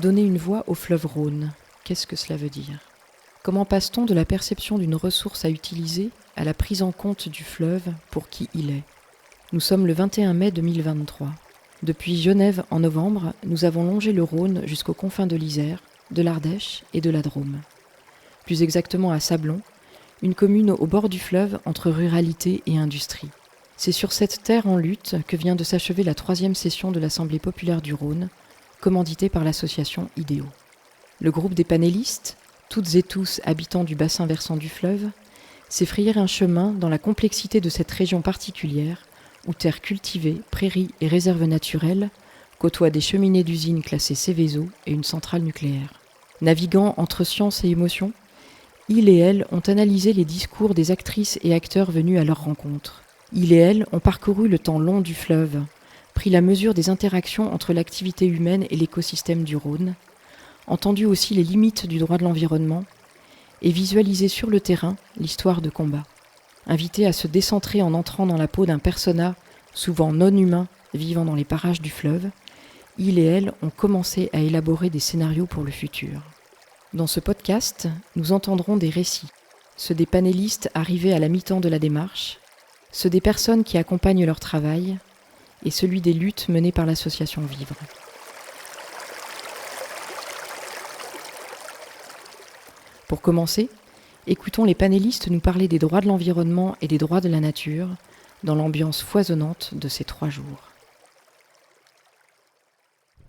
Donner une voix au fleuve Rhône, qu'est-ce que cela veut dire ? Comment passe-t-on de la perception d'une ressource à utiliser à la prise en compte du fleuve pour qui il est ? Nous sommes le 21 mai 2023. Depuis Genève en novembre, nous avons longé le Rhône jusqu'aux confins de l'Isère, de l'Ardèche et de la Drôme. Plus exactement à Sablons, une commune au bord du fleuve entre ruralité et industrie. C'est sur cette terre en lutte que vient de s'achever la 3e session de l'Assemblée populaire du Rhône, commanditée par l'association IDEO. Le groupe des panélistes, toutes et tous habitants du bassin versant du fleuve, s'est frayé un chemin dans la complexité de cette région particulière où terres cultivées, prairies et réserves naturelles côtoient des cheminées d'usines classées Céveso et une centrale nucléaire. Naviguant entre science et émotion, ils et elles ont analysé les discours des actrices et acteurs venus à leur rencontre. Ils et elles ont parcouru le temps long du fleuve, pris la mesure des interactions entre l'activité humaine et l'écosystème du Rhône, entendu aussi les limites du droit de l'environnement et visualisé sur le terrain l'histoire de combat. Invités à se décentrer en entrant dans la peau d'un persona souvent non humain vivant dans les parages du fleuve, ils et elles ont commencé à élaborer des scénarios pour le futur. Dans ce podcast, nous entendrons des récits, ceux des panélistes arrivés à la mi-temps de la démarche, ceux des personnes qui accompagnent leur travail et celui des luttes menées par l'association Vivre. Pour commencer, écoutons les panélistes nous parler des droits de l'environnement et des droits de la nature dans l'ambiance foisonnante de ces 3 jours.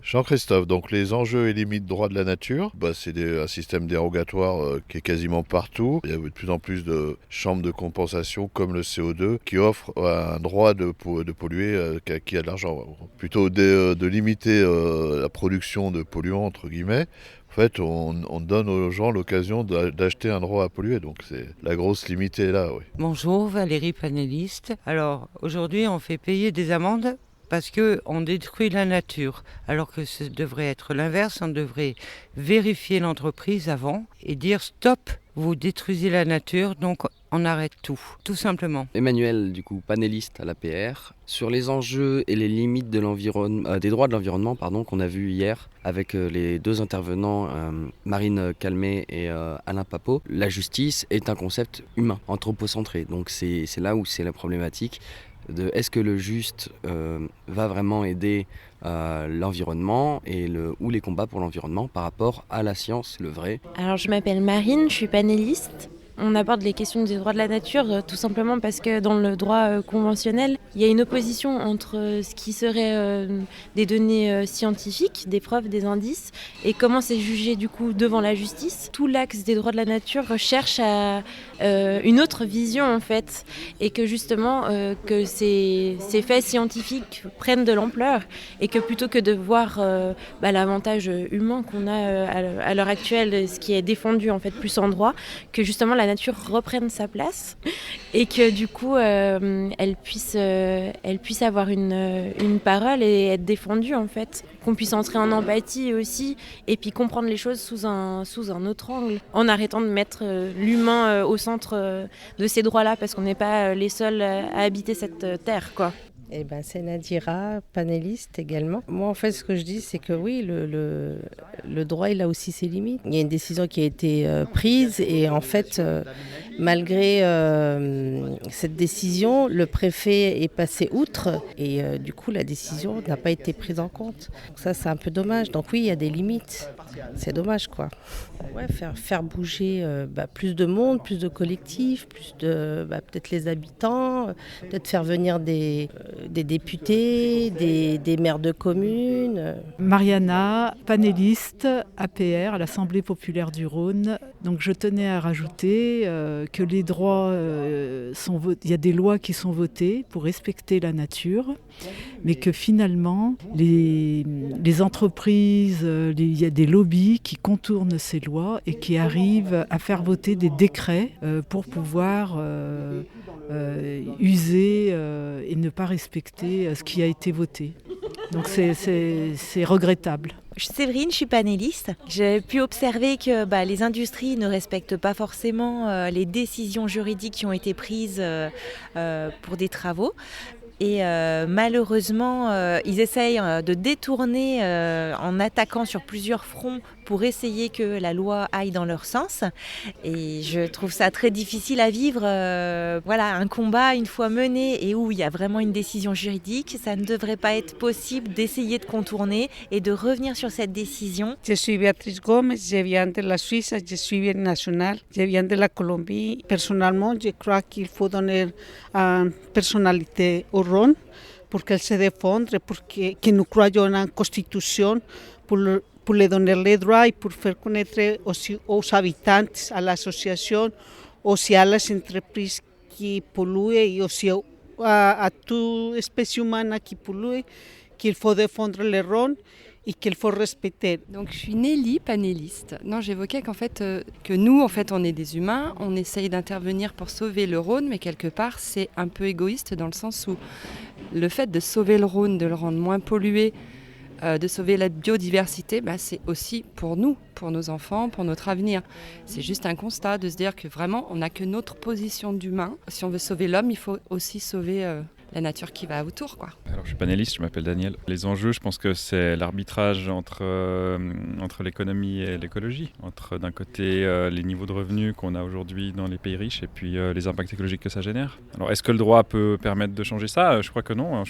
Jean-Christophe, donc les enjeux et limites droits de la nature, c'est un système dérogatoire qui est quasiment partout. Il y a de plus en plus de chambres de compensation comme le CO2 qui offrent un droit de polluer qui a de l'argent. Plutôt de limiter la production de polluants entre guillemets. En fait, on donne aux gens l'occasion d'acheter un droit à polluer, donc c'est la grosse limite est là. Oui. Bonjour, Valérie, panéliste. Alors, aujourd'hui, on fait payer des amendes parce qu'on détruit la nature, alors que ce devrait être l'inverse. On devrait vérifier l'entreprise avant et dire stop, vous détruisez la nature, donc on arrête tout simplement. Emmanuel, du coup, panéliste à l'APR, sur les enjeux et les limites de des droits de l'environnement qu'on a vu hier avec les 2 intervenants, Marine Calmet et Alain Papot. La justice est un concept humain, anthropocentré, donc c'est là où c'est la problématique. Est-ce que le juste va vraiment aider l'environnement ou les combats pour l'environnement par rapport à la science, le vrai. Alors je m'appelle Marine, je suis panéliste. On aborde les questions des droits de la nature tout simplement parce que dans le droit conventionnel, il y a une opposition entre ce qui serait des données scientifiques, des preuves, des indices, et comment c'est jugé du coup devant la justice. Tout l'axe des droits de la nature cherche à une autre vision en fait, et que justement que ces faits scientifiques prennent de l'ampleur et que plutôt que de voir l'avantage humain qu'on a à l'heure actuelle, ce qui est défendu en fait plus en droit, que justement la nature reprenne sa place et que du coup elle puisse avoir une parole et être défendue en fait, qu'on puisse entrer en empathie aussi et puis comprendre les choses sous un autre angle, en arrêtant de mettre l'humain au centre de ces droits-là, parce qu'on n'est pas les seuls à habiter cette terre, quoi. C'est Nadira, panéliste également. Moi, en fait, ce que je dis, c'est que oui, le droit, il a aussi ses limites. Il y a une décision qui a été prise et en fait, malgré cette décision, le préfet est passé outre et du coup, la décision n'a pas été prise en compte. Donc ça, c'est un peu dommage. Donc oui, il y a des limites. C'est dommage, quoi. Ouais, faire bouger plus de monde, plus de collectifs, plus de peut-être les habitants, peut-être faire venir des députés, des maires de communes. Mariana, panéliste APR à l'Assemblée populaire du Rhône. Donc je tenais à rajouter que les droits il y a des lois qui sont votées pour respecter la nature, mais que finalement les entreprises, il y a des lobbies qui contournent ces lois et qui arrivent à faire voter des décrets pour pouvoir user et ne pas respecter ce qui a été voté. Donc c'est regrettable. Séverine, je suis panéliste. J'ai pu observer que les industries ne respectent pas forcément les décisions juridiques qui ont été prises pour des travaux. Et malheureusement, ils essayent de détourner en attaquant sur plusieurs fronts pour essayer que la loi aille dans leur sens. Et je trouve ça très difficile à vivre. Voilà, un combat, une fois mené et où il y a vraiment une décision juridique, ça ne devrait pas être possible d'essayer de contourner et de revenir sur cette décision. Je suis Béatrice Gómez, je viens de la Suisse, je suis binationale, je viens de la Colombie. Personnellement, je crois qu'il faut donner une personnalité au Rhône pour qu'elle se défende, pour que nous croyons en constitution, pour les donner les droits et pour faire connaître aussi aux habitants, à l'association, aussi à les entreprises qui polluent et aussi à toute espèce humaine qui pollue, qu'il faut défendre le Rhône et qu'il faut respecter. Donc je suis Nelly, panéliste. Non, j'évoquais qu'en fait, que nous, en fait, on est des humains, on essaye d'intervenir pour sauver le Rhône, mais quelque part, c'est un peu égoïste dans le sens où le fait de sauver le Rhône, de le rendre moins pollué, de sauver la biodiversité, c'est aussi pour nous, pour nos enfants, pour notre avenir. C'est juste un constat de se dire que vraiment, on n'a que notre position d'humain. Si on veut sauver l'homme, il faut aussi sauver la nature qui va autour, quoi. Alors, je suis panéliste, je m'appelle Daniel. Les enjeux, je pense que c'est l'arbitrage entre l'économie et l'écologie. Entre, d'un côté, les niveaux de revenus qu'on a aujourd'hui dans les pays riches et puis les impacts écologiques que ça génère. Alors, est-ce que le droit peut permettre de changer ça ? Je crois que non.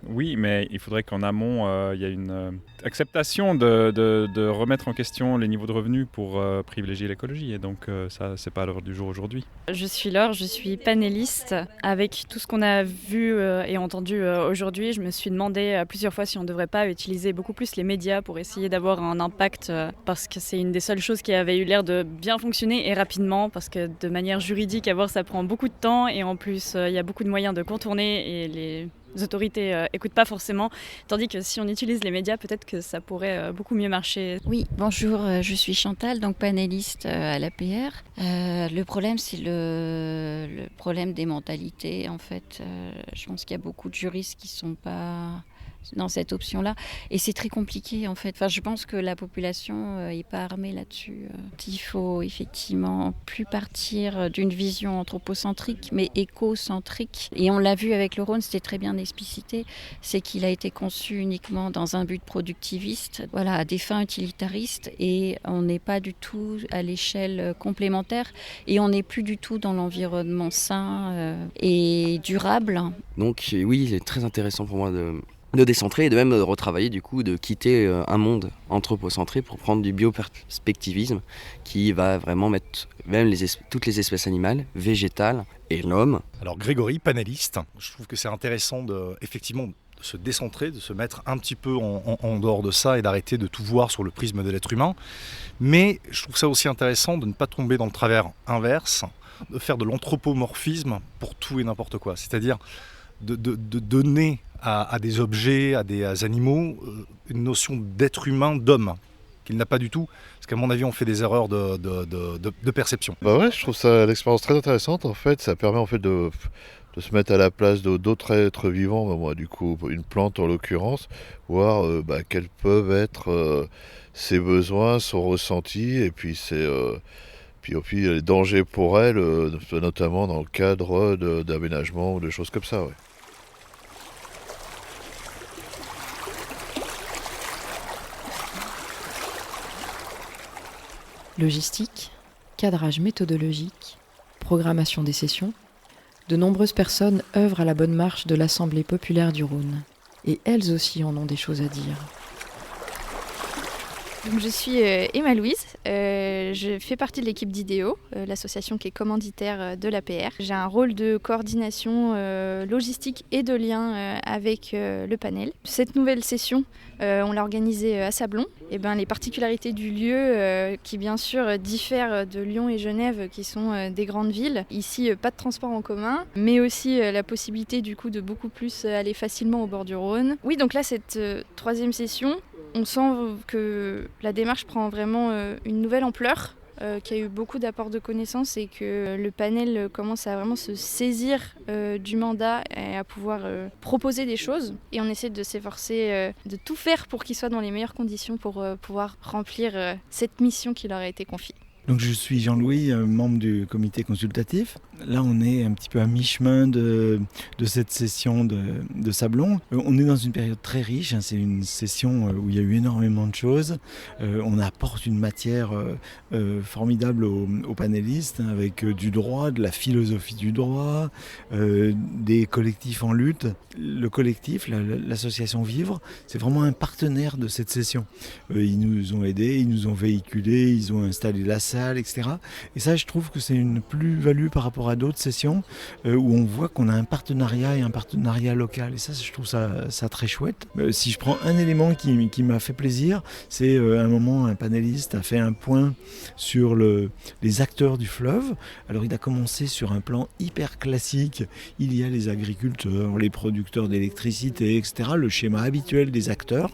Oui, mais il faudrait qu'en amont, il y ait une acceptation de remettre en question les niveaux de revenus pour privilégier l'écologie. Et donc, ça, c'est pas à l'heure du jour aujourd'hui. Je suis Laure, je suis panéliste. Avec tout ce qu'on a vu et entendu aujourd'hui, je me suis demandé plusieurs fois si on ne devrait pas utiliser beaucoup plus les médias pour essayer d'avoir un impact, parce que c'est une des seules choses qui avait eu l'air de bien fonctionner et rapidement, parce que de manière juridique, à voir, ça prend beaucoup de temps et en plus, il y a beaucoup de moyens de contourner et les autorités écoutent pas forcément, tandis que si on utilise les médias, peut-être que ça pourrait beaucoup mieux marcher. Oui, bonjour, je suis Chantal, donc panéliste à l'APR. Le problème, c'est le problème des mentalités. En fait, je pense qu'il y a beaucoup de juristes qui sont pas dans cette option-là. Et c'est très compliqué, en fait. Enfin, je pense que la population n'est pas armée là-dessus. Il faut effectivement plus partir d'une vision anthropocentrique, mais écocentrique. Et on l'a vu avec le Rhône, c'était très bien explicité, c'est qu'il a été conçu uniquement dans un but productiviste, voilà, à des fins utilitaristes, et on n'est pas du tout à l'échelle complémentaire, et on n'est plus du tout dans l'environnement sain et durable. Donc oui, il est très intéressant pour moi de décentrer et de même retravailler, du coup, de quitter un monde anthropocentré pour prendre du bioperspectivisme qui va vraiment mettre même toutes les espèces animales, végétales et l'homme. Alors Grégory, panéliste, je trouve que c'est intéressant effectivement de se décentrer, de se mettre un petit peu en dehors de ça et d'arrêter de tout voir sur le prisme de l'être humain. Mais je trouve ça aussi intéressant de ne pas tomber dans le travers inverse, de faire de l'anthropomorphisme pour tout et n'importe quoi. C'est-à-dire de donner à des objets, à des animaux, une notion d'être humain, d'homme, qu'il n'a pas du tout. Parce qu'à mon avis, on fait des erreurs de perception. Ouais, je trouve ça l'expérience très intéressante. En fait, ça permet en fait de se mettre à la place d'autres êtres vivants. Moi, du coup, une plante en l'occurrence, voir quels peuvent être ses besoins, son ressenti, et puis puis les dangers pour elle, notamment dans le cadre d'aménagement ou de choses comme ça. Ouais. Logistique, cadrage méthodologique, programmation des sessions, de nombreuses personnes œuvrent à la bonne marche de l'Assemblée populaire du Rhône. Et elles aussi en ont des choses à dire. Donc, je suis Emma Louise, je fais partie de l'équipe d'IDEO, l'association qui est commanditaire de l'APR. J'ai un rôle de coordination logistique et de lien avec le panel. Cette nouvelle session, on l'a organisée à Sablons. Et les particularités du lieu qui bien sûr diffèrent de Lyon et Genève qui sont des grandes villes. Ici, pas de transport en commun, mais aussi la possibilité du coup de beaucoup plus aller facilement au bord du Rhône. Oui, donc là, cette troisième session, on sent que la démarche prend vraiment une nouvelle ampleur, qu'il y a eu beaucoup d'apports de connaissances et que le panel commence à vraiment se saisir du mandat et à pouvoir proposer des choses. Et on essaie de s'efforcer de tout faire pour qu'ils soient dans les meilleures conditions pour pouvoir remplir cette mission qui leur a été confiée. Donc je suis Jean-Louis, membre du comité consultatif. Là, on est un petit peu à mi-chemin de cette session de Sablons. On est dans une période très riche, c'est une session où il y a eu énormément de choses. On apporte une matière formidable aux panélistes, avec du droit, de la philosophie du droit, des collectifs en lutte. Le collectif, l'association Vivre, c'est vraiment un partenaire de cette session. Ils nous ont aidés, ils nous ont véhiculés, ils ont installé la salle, etc. Et ça, je trouve que c'est une plus-value par rapport à d'autres sessions où on voit qu'on a un partenariat et un partenariat local. Et ça, je trouve ça très chouette. Si je prends un élément qui m'a fait plaisir, c'est un moment, un panéliste a fait un point sur les acteurs du fleuve. Alors, il a commencé sur un plan hyper classique. Il y a les agriculteurs, les producteurs d'électricité, etc. Le schéma habituel des acteurs.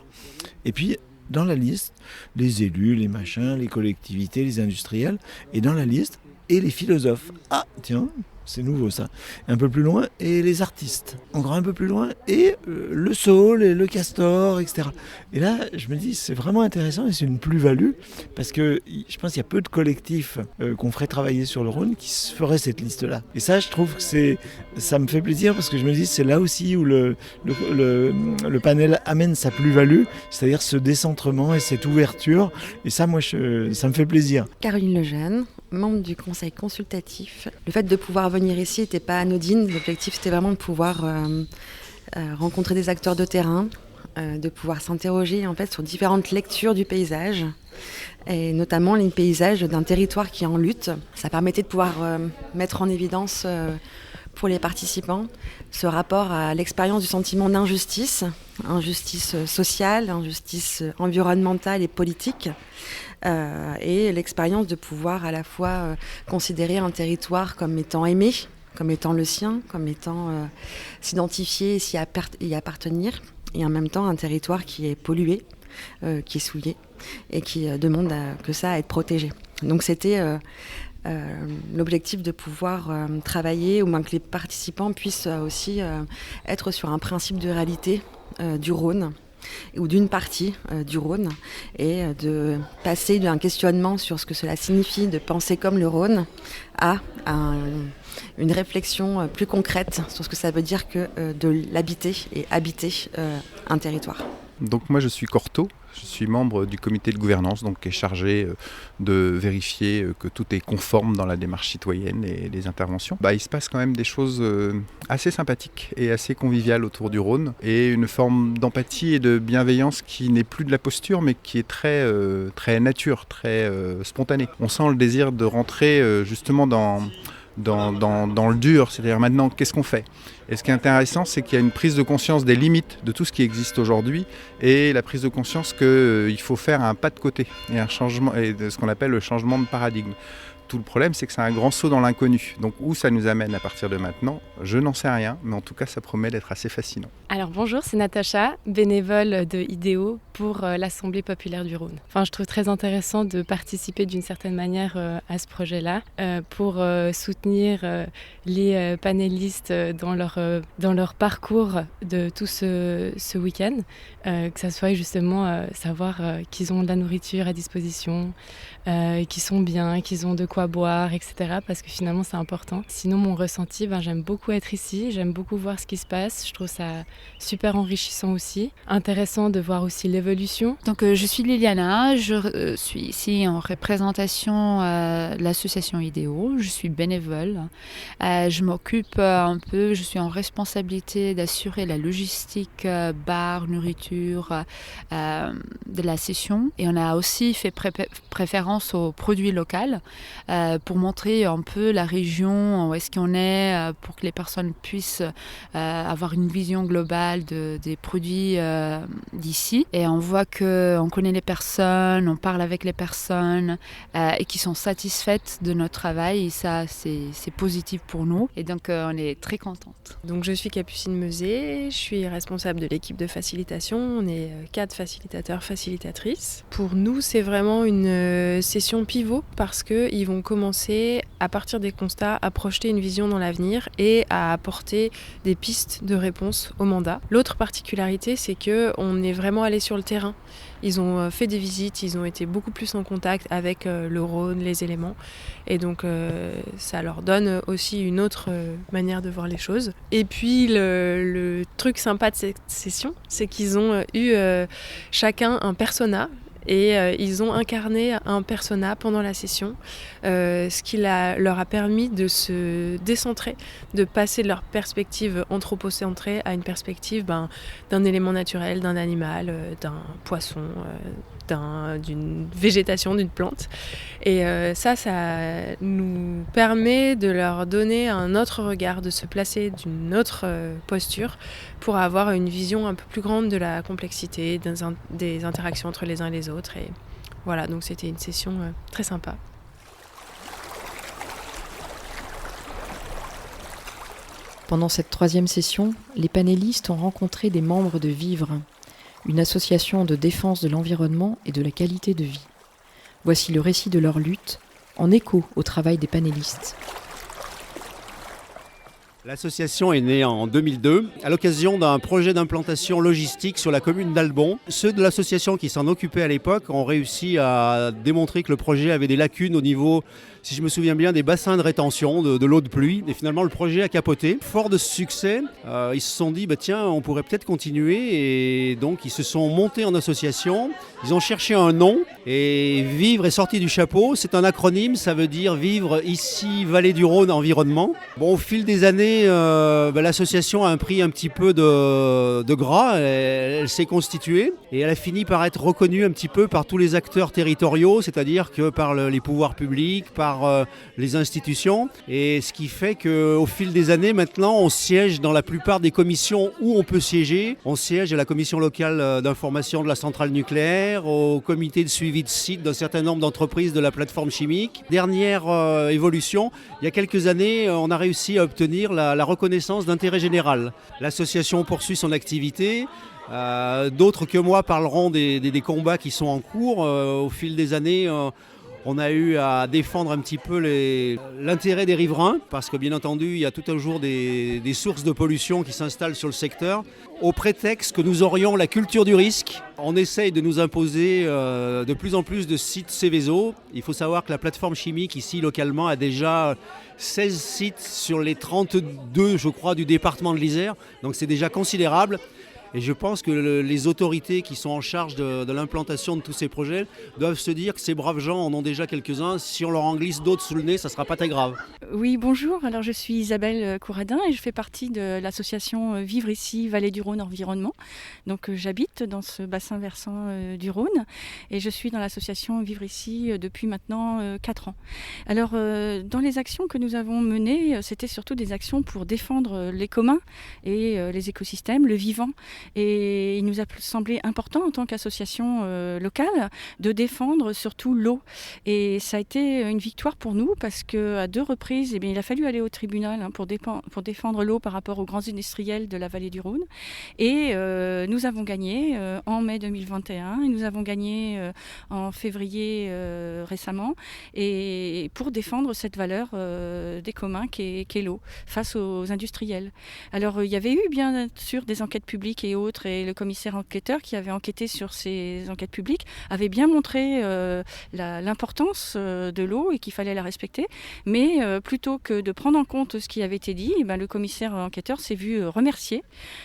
Et puis, dans la liste, les élus, les machins, les collectivités, les industriels. Et dans la liste, et les philosophes. Ah, tiens, c'est nouveau ça. Un peu plus loin, et les artistes. Encore un peu plus loin, et le saule, et le castor, etc. Et là, je me dis, c'est vraiment intéressant, et c'est une plus-value, parce que je pense qu'il y a peu de collectifs qu'on ferait travailler sur le Rhône qui se feraient cette liste-là. Et ça, je trouve que ça me fait plaisir, parce que je me dis, c'est là aussi où le panel amène sa plus-value, c'est-à-dire ce décentrement et cette ouverture. Et ça, moi, ça me fait plaisir. Caroline Lejeune, membre du conseil consultatif. Le fait de pouvoir venir ici n'était pas anodine. L'objectif, c'était vraiment de pouvoir rencontrer des acteurs de terrain, de pouvoir s'interroger en fait sur différentes lectures du paysage, et notamment les paysages d'un territoire qui est en lutte. Ça permettait de pouvoir mettre en évidence pour les participants ce rapport à l'expérience du sentiment d'injustice, injustice sociale, injustice environnementale et politique, et l'expérience de pouvoir à la fois considérer un territoire comme étant aimé, comme étant le sien, comme étant s'identifier et y appartenir, et en même temps un territoire qui est pollué, qui est souillé, et qui demande que ça à être protégé. Donc c'était l'objectif de pouvoir travailler, ou bien que les participants puissent aussi être sur un principe de réalité du Rhône, ou d'une partie du Rhône, et de passer d'un questionnement sur ce que cela signifie de penser comme le Rhône à une réflexion plus concrète sur ce que ça veut dire que de l'habiter et habiter un territoire. Donc moi je suis Cortot, je suis membre du comité de gouvernance, donc qui est chargé de vérifier que tout est conforme dans la démarche citoyenne et les interventions. Il se passe quand même des choses assez sympathiques et assez conviviales autour du Rhône, et une forme d'empathie et de bienveillance qui n'est plus de la posture, mais qui est très nature, très spontanée. On sent le désir de rentrer justement dans le dur, c'est-à-dire maintenant qu'est-ce qu'on fait. Et ce qui est intéressant, c'est qu'il y a une prise de conscience des limites de tout ce qui existe aujourd'hui, et la prise de conscience qu'il faut faire un pas de côté et un changement, et ce qu'on appelle le changement de paradigme. Tout le problème, c'est que c'est un grand saut dans l'inconnu. Donc où ça nous amène à partir de maintenant, je n'en sais rien, mais en tout cas ça promet d'être assez fascinant. Alors bonjour, c'est Natacha, bénévole de IDEO pour l'Assemblée populaire du Rhône. Je trouve très intéressant de participer d'une certaine manière à ce projet-là pour soutenir les panélistes dans leur parcours de tout ce week-end, que ça soit justement savoir qu'ils ont de la nourriture à disposition, qu'ils sont bien, qu'ils ont de quoi boire, etc. Parce que finalement c'est important. Sinon mon ressenti, j'aime beaucoup être ici, j'aime beaucoup voir ce qui se passe, je trouve ça super enrichissant aussi. Intéressant de voir aussi l'évolution. Donc je suis Liliana, je suis ici en représentation de l'association IDEO, je suis bénévole. Je m'occupe un peu, je suis en responsabilité d'assurer la logistique, bar, nourriture de la session. Et on a aussi fait préférence aux produits locaux pour montrer un peu la région, où est-ce qu'on est, pour que les personnes puissent avoir une vision globale des produits d'ici. Et on voit qu'on connaît les personnes, on parle avec les personnes et qui sont satisfaites de notre travail. Et ça, c'est positif pour nous. Et donc, on est très contente. Donc, je suis Capucine Meuzet, je suis responsable de l'équipe de facilitation. On est 4 facilitateurs, facilitatrices. Pour nous, c'est vraiment une session pivot parce qu'ils vont vont commencer, à partir des constats, à projeter une vision dans l'avenir et à apporter des pistes de réponse au mandat. L'autre particularité, c'est qu'on est vraiment allé sur le terrain. Ils ont fait des visites, ils ont été beaucoup plus en contact avec le Rhône, les éléments. Et donc ça leur donne aussi une autre manière de voir les choses. Et puis le truc sympa de cette session, c'est qu'ils ont eu chacun un persona. Et ils ont incarné un persona pendant la session, ce qui leur a permis de se décentrer, de passer de leur perspective anthropocentrée à une perspective d'un élément naturel, d'un animal, d'un poisson, d'une végétation, d'une plante. Et ça nous permet de leur donner un autre regard, de se placer d'une autre posture pour avoir une vision un peu plus grande de la complexité, des interactions entre les uns et les autres. Et voilà, donc c'était une session très sympa. Pendant cette 3e session, les panélistes ont rencontré des membres de Vivre, une association de défense de l'environnement et de la qualité de vie. Voici le récit de leur lutte, en écho au travail des panélistes. L'association est née en 2002 à l'occasion d'un projet d'implantation logistique sur la commune d'Albon. Ceux de l'association qui s'en occupaient à l'époque ont réussi à démontrer que le projet avait des lacunes au niveau, si je me souviens bien, des bassins de rétention de l'eau de pluie. Et finalement, le projet a capoté. Fort de ce succès, ils se sont dit, tiens, on pourrait peut-être continuer. Et donc, ils se sont montés en association. Ils ont cherché un nom. Et Vivre est sorti du chapeau. C'est un acronyme, ça veut dire Vivre ici, Vallée du Rhône, environnement. Bon, au fil des années, l'association a pris un petit peu de gras. Elle s'est constituée. Et elle a fini par être reconnue un petit peu par tous les acteurs territoriaux, c'est-à-dire que par les pouvoirs publics, par les institutions, et ce qui fait qu'au fil des années, maintenant, on siège dans la plupart des commissions où on peut siéger. On siège à la commission locale d'information de la centrale nucléaire, au comité de suivi de site d'un certain nombre d'entreprises de la plateforme chimique. Dernière évolution, il y a quelques années, on a réussi à obtenir la reconnaissance d'intérêt général. L'association poursuit son activité. D'autres que moi parleront des combats qui sont en cours. Au fil des années, on a eu à défendre un petit peu l'intérêt des riverains, parce que bien entendu, il y a tout un jour des sources de pollution qui s'installent sur le secteur. Au prétexte que nous aurions la culture du risque, on essaye de nous imposer de plus en plus de sites Céveso. Il faut savoir que la plateforme chimique ici localement a déjà 16 sites sur les 32, je crois, du département de l'Isère. Donc c'est déjà considérable. Et je pense que les autorités qui sont en charge de l'implantation de tous ces projets doivent se dire que ces braves gens en ont déjà quelques-uns. Si on leur en glisse d'autres sous le nez, ça ne sera pas très grave. Oui, bonjour. Alors, je suis Isabelle Couradin et je fais partie de l'association Vivre ici, Vallée du Rhône Environnement. Donc, j'habite dans ce bassin versant du Rhône et je suis dans l'association Vivre ici depuis maintenant 4 ans. Alors, dans les actions que nous avons menées, c'était surtout des actions pour défendre les communs et les écosystèmes, le vivant. Et il nous a semblé important en tant qu'association locale de défendre surtout l'eau. Et ça a été une victoire pour nous parce qu'à 2 reprises, il a fallu aller au tribunal pour défendre l'eau par rapport aux grands industriels de la vallée du Rhône. Et nous avons gagné en mai 2021 et nous avons gagné en février récemment et pour défendre cette valeur des communs qu'est l'eau face aux industriels. Alors il y avait eu bien sûr des enquêtes publiques et autres, et le commissaire enquêteur qui avait enquêté sur ces enquêtes publiques avait bien montré l'importance de l'eau et qu'il fallait la respecter, mais plutôt que de prendre en compte ce qui avait été dit, le commissaire enquêteur s'est vu remercier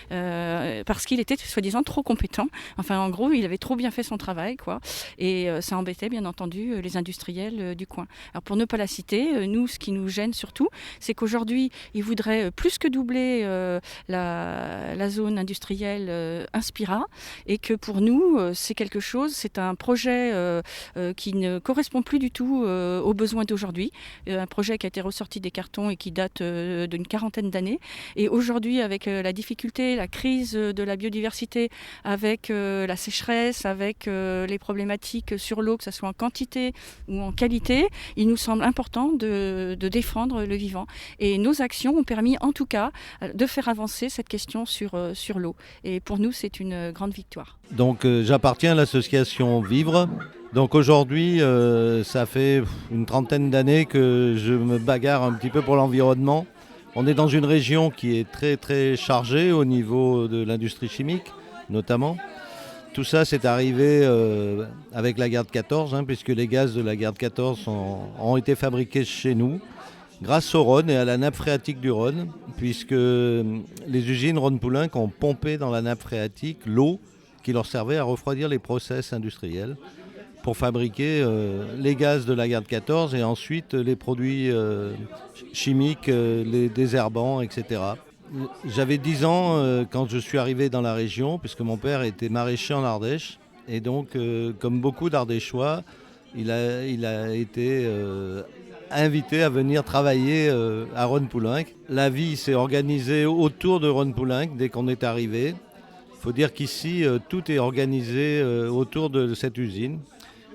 parce qu'il était soi-disant trop compétent. Enfin, en gros, il avait trop bien fait son travail, quoi, et ça embêtait bien entendu les industriels du coin. Alors pour ne pas la citer, nous, ce qui nous gêne surtout, c'est qu'aujourd'hui, ils voudraient plus que doubler la zone industrielle Inspira, et que pour nous c'est un projet qui ne correspond plus du tout aux besoins d'aujourd'hui, un projet qui a été ressorti des cartons et qui date d'une 40aine d'années, et aujourd'hui avec la difficulté, la crise de la biodiversité, avec la sécheresse, avec les problématiques sur l'eau, que ce soit en quantité ou en qualité, il nous semble important de défendre le vivant, et nos actions ont permis en tout cas de faire avancer cette question sur l'eau. Et pour nous, c'est une grande victoire. Donc j'appartiens à l'association Vivre Donc aujourd'hui, ça fait une trentaine d'années que je me bagarre un petit peu pour l'environnement. On est dans une région qui est très très chargée au niveau de l'industrie chimique, notamment. Tout ça, c'est arrivé avec la Garde 14, puisque les gaz de la Garde 14 ont été fabriqués chez nous, grâce au Rhône et à la nappe phréatique du Rhône, puisque les usines Rhône-Poulenc ont pompé dans la nappe phréatique l'eau qui leur servait à refroidir les process industriels pour fabriquer les gaz de la Garde 14 et ensuite les produits chimiques, les désherbants, etc. J'avais 10 ans quand je suis arrivé dans la région, puisque mon père était maraîcher en Ardèche. Et donc, comme beaucoup d'Ardéchois, il a été invité à venir travailler à Rhône-Poulenc. La vie s'est organisée autour de Rhône-Poulenc dès qu'on est arrivé. Il faut dire qu'ici, tout est organisé autour de cette usine,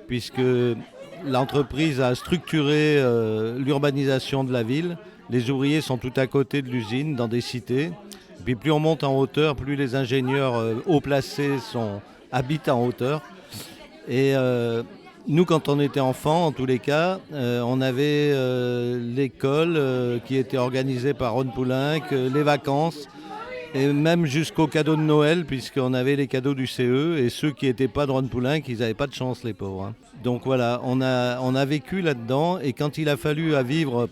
puisque l'entreprise a structuré l'urbanisation de la ville. Les ouvriers sont tout à côté de l'usine, dans des cités. Et puis plus on monte en hauteur, plus les ingénieurs haut placés habitent en hauteur. Et nous, quand on était enfants, en tous les cas, on avait l'école qui était organisée par Rhône-Poulenc, les vacances, et même jusqu'aux cadeaux de Noël, puisqu'on avait les cadeaux du CE, et ceux qui n'étaient pas de Rhône-Poulenc, ils n'avaient pas de chance, les pauvres. Donc voilà, on a vécu là-dedans, et quand il a fallu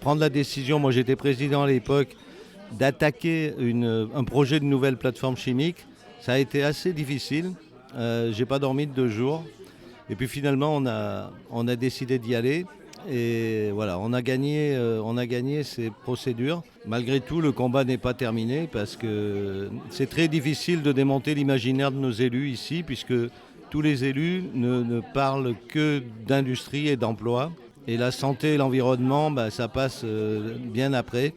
prendre la décision, moi j'étais président à l'époque, d'attaquer un projet de nouvelle plateforme chimique, ça a été assez difficile. J'ai pas dormi de 2 jours. Et puis finalement, on a décidé d'y aller. Et voilà, on a gagné ces procédures. Malgré tout, le combat n'est pas terminé parce que c'est très difficile de démonter l'imaginaire de nos élus ici, puisque tous les élus ne parlent que d'industrie et d'emploi. Et la santé et l'environnement, ça passe bien après.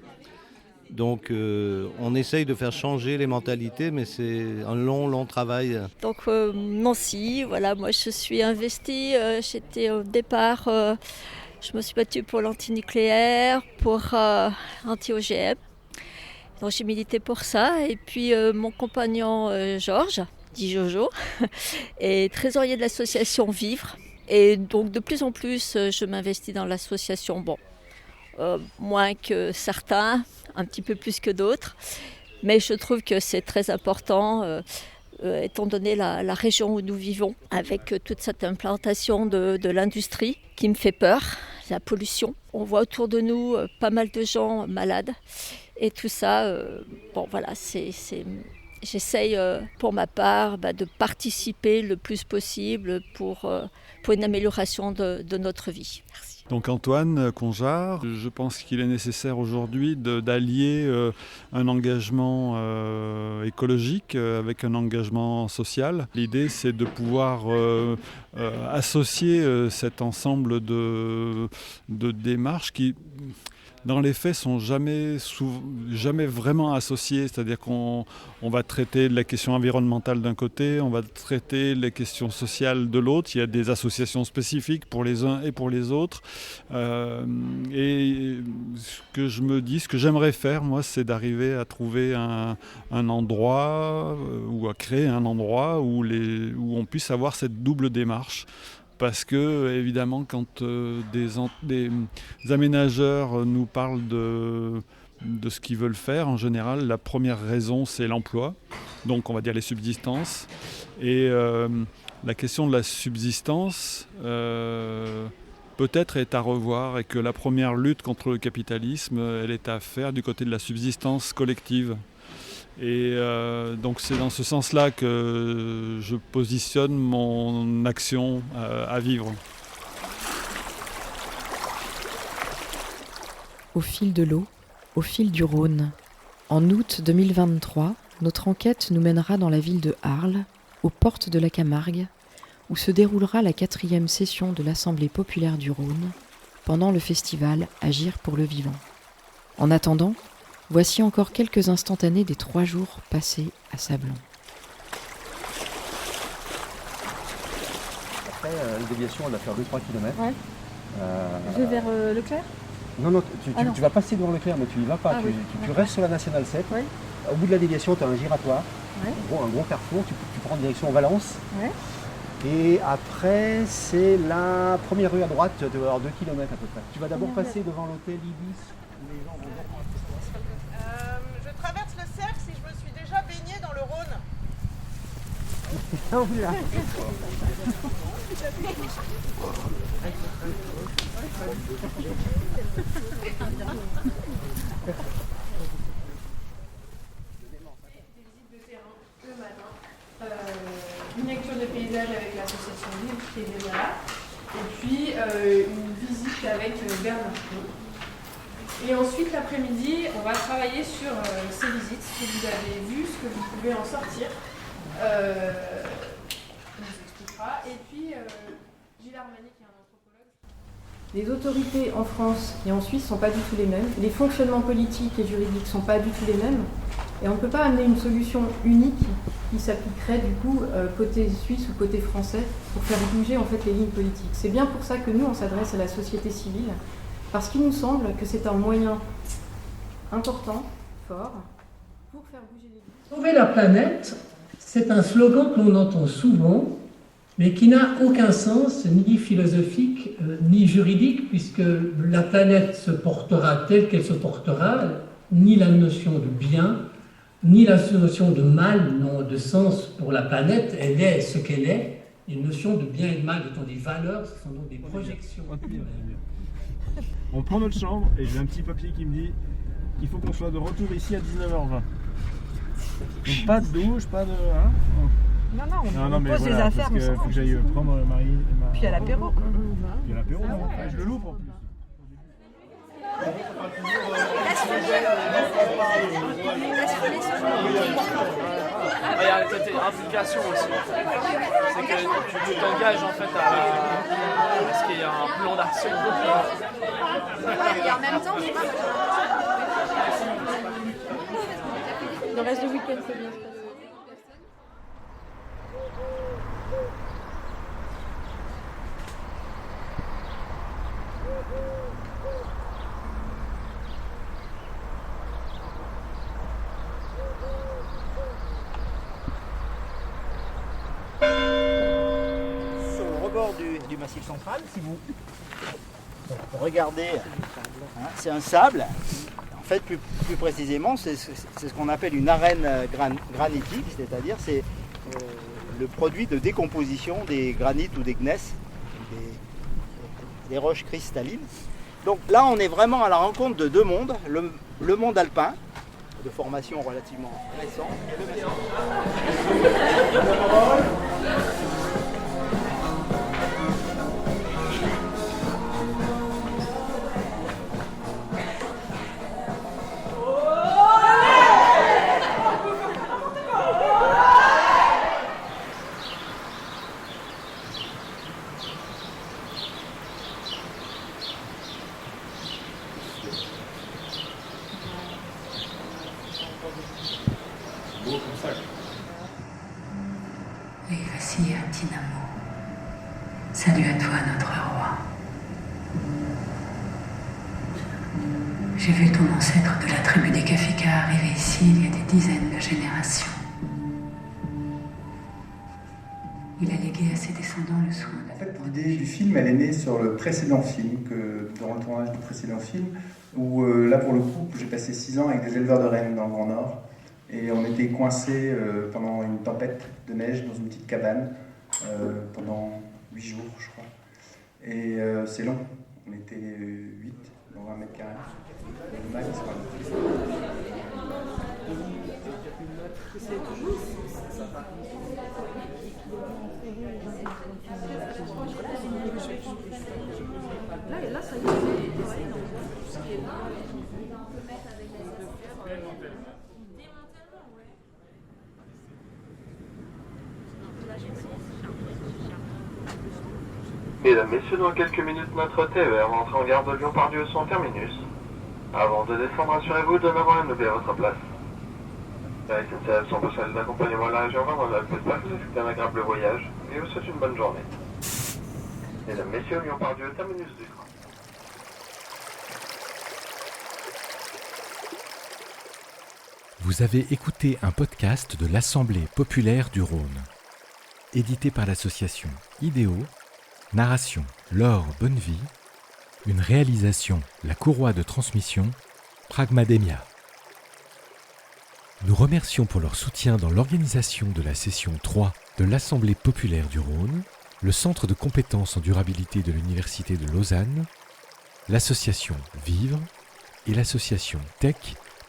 Donc on essaye de faire changer les mentalités, mais c'est un long travail. Donc Nancy, voilà, moi je suis investie, j'étais au départ, je me suis battue pour l'antinucléaire, pour l'anti-OGM. Donc j'ai milité pour ça, et puis mon compagnon Georges, dit Jojo, est trésorier de l'association Vivre. Et donc de plus en plus je m'investis dans l'association, moins que certains, un petit peu plus que d'autres, mais je trouve que c'est très important, étant donné la région où nous vivons, avec toute cette implantation de l'industrie qui me fait peur, la pollution. On voit autour de nous pas mal de gens malades, et tout ça, j'essaye pour ma part de participer le plus possible pour une amélioration de notre vie. Merci. Donc Antoine Conjard, je pense qu'il est nécessaire aujourd'hui d'allier un engagement écologique avec un engagement social. L'idée, c'est de pouvoir associer cet ensemble de démarches qui, dans les faits, sont jamais vraiment associés. C'est-à-dire qu'on va traiter de la question environnementale d'un côté, on va traiter les questions sociales de l'autre. Il y a des associations spécifiques pour les uns et pour les autres. Et ce que j'aimerais faire, moi, c'est d'arriver à trouver un endroit ou à créer un endroit où on puisse avoir cette double démarche. Parce que, évidemment, quand des aménageurs nous parlent de ce qu'ils veulent faire, en général, la première raison, c'est l'emploi. Donc, on va dire les subsistances. Et la question de la subsistance, peut-être est à revoir, et que la première lutte contre le capitalisme, elle est à faire du côté de la subsistance collective. Et donc c'est dans ce sens-là que je positionne mon action à vivre. Au fil de l'eau, au fil du Rhône. En août 2023, notre enquête nous mènera dans la ville de Arles, aux portes de la Camargue, où se déroulera la 4e session de l'Assemblée populaire du Rhône, pendant le festival Agir pour le vivant. En attendant, voici encore quelques instantanés des 3 jours passés à Sablons. Après, la déviation, elle va faire 2-3 km. Ouais. Je vais vers Leclerc ? Non, tu vas passer devant Leclerc, mais tu n'y vas pas. Tu restes sur la Nationale 7. Ouais. Au bout de la déviation, tu as un giratoire, un gros carrefour. Tu prends en direction Valence. Ouais. Et après, c'est la première rue à droite, tu dois avoir 2 km à peu près. Tu vas d'abord passer devant l'hôtel Ibis. Les gens vont voir. Je traverse le cercle si je me suis déjà baignée dans le Rhône. Une lecture de paysage avec l'association Livre qui est déjà là, et puis une visite avec Bernard Pinault. Et ensuite, l'après-midi, on va travailler sur ces visites, ce que vous avez vu, ce que vous pouvez en sortir. On vous expliquera. Et puis, Gilles Armani, qui est un anthropologue. Les autorités en France et en Suisse ne sont pas du tout les mêmes. Les fonctionnements politiques et juridiques ne sont pas du tout les mêmes. Et on ne peut pas amener une solution unique qui s'appliquerait du coup côté suisse ou côté français pour faire bouger en fait les lignes politiques. C'est bien pour ça que nous on s'adresse à la société civile, parce qu'il nous semble que c'est un moyen important, fort, pour faire bouger les lignes. Sauver la planète, c'est un slogan que l'on entend souvent, mais qui n'a aucun sens ni philosophique ni juridique, puisque la planète se portera telle qu'elle se portera, ni la notion de bien, ni la notion de mal n'ont de sens pour la planète, elle est ce qu'elle est. Les notions de bien et de mal étant des valeurs, ce sont donc des projections. On prend notre chambre et j'ai un petit papier qui me dit qu'il faut qu'on soit de retour ici à 19h20. Donc pas de douche, pas de... Hein Non, on pose les affaires, parce que faut que j'aille prendre Marie et ma... Puis à l'apéro. Puis à l'apéro, je le loupe en plus. Il y a le côté implication aussi. C'est que tu t'engages en fait à ce qu'il y ait un plan d'action. Et en même temps, le reste du week-end, c'est bien. Sur le rebord du massif central, si vous regardez, c'est un sable. En fait, plus précisément, c'est ce qu'on appelle une arène granitique, c'est-à-dire c'est le produit de décomposition des granites ou des gneiss, des roches cristallines. Donc là, on est vraiment à la rencontre de deux mondes, le monde alpin, de formation relativement récente, et le massif. Oui, voici un petit amour. Salut à toi, notre roi. J'ai vu ton ancêtre de la tribu des Kafika arriver ici il y a des dizaines de générations. Il a légué à ses descendants le soin de... En fait, l'idée du film, elle est née sur le précédent film, dans le tournage du précédent film, où là, pour le coup, j'ai passé 6 ans avec des éleveurs de rennes dans le Grand Nord. Et on était coincés pendant une tempête de neige dans une petite cabane pendant 8 jours, je crois. Et c'est long. On était 8 dans 1 mètre carré. Le max, Là, ça y est, Mesdames, Messieurs, dans quelques minutes, notre TER entre en gare de Lyon-Pardieu son terminus. Avant de descendre, assurez-vous de n'avoir rien oublié à votre place. La SNCF son poste d'accompagnement de la région Vendée-Alpes espère que vous avez un agréable voyage et vous souhaite une bonne journée. Mesdames, Messieurs, Lyon-Pardieu, terminus du train. Vous avez écouté un podcast de l'Assemblée populaire du Rhône. édité par l'association IDEO, narration Laure Bonnevie, une réalisation La Courroie de Transmission, Pragmademia. Nous remercions pour leur soutien dans l'organisation de la session 3 de l'Assemblée populaire du Rhône, le Centre de compétences en durabilité de l'Université de Lausanne, l'association Vivre et l'association Tech,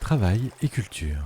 Travail et Culture.